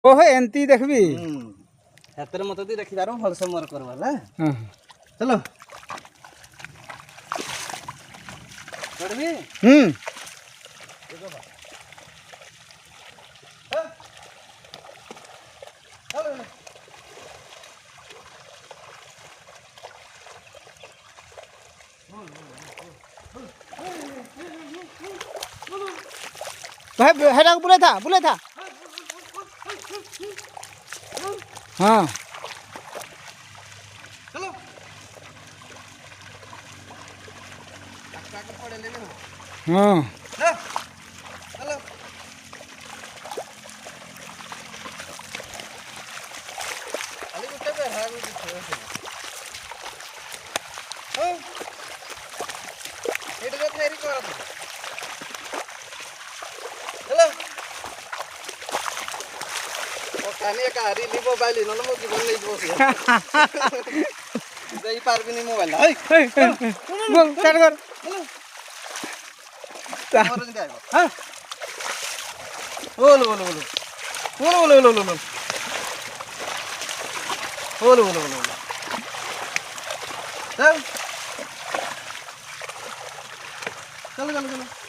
ओहो एंती देखबी हेतर मत दी देखि बारो भल से मोर करवाला चलो चढ़बी भाई हेडा बुले था हाँ चलो पड़े ले हाँ चलो अली कुत्ते पे है वो हां एडगा थेरी करा तू चलो ओ काने का हरी ली मोबाइल न मो जीवन नहीं बोस दई पार भी नहीं मोबाइल बोल स्टार्ट कर मोर नहीं आएगा हां बोल बोल बोल बोल बोल बोल बोल बोल बोल बोल चल चल चल चल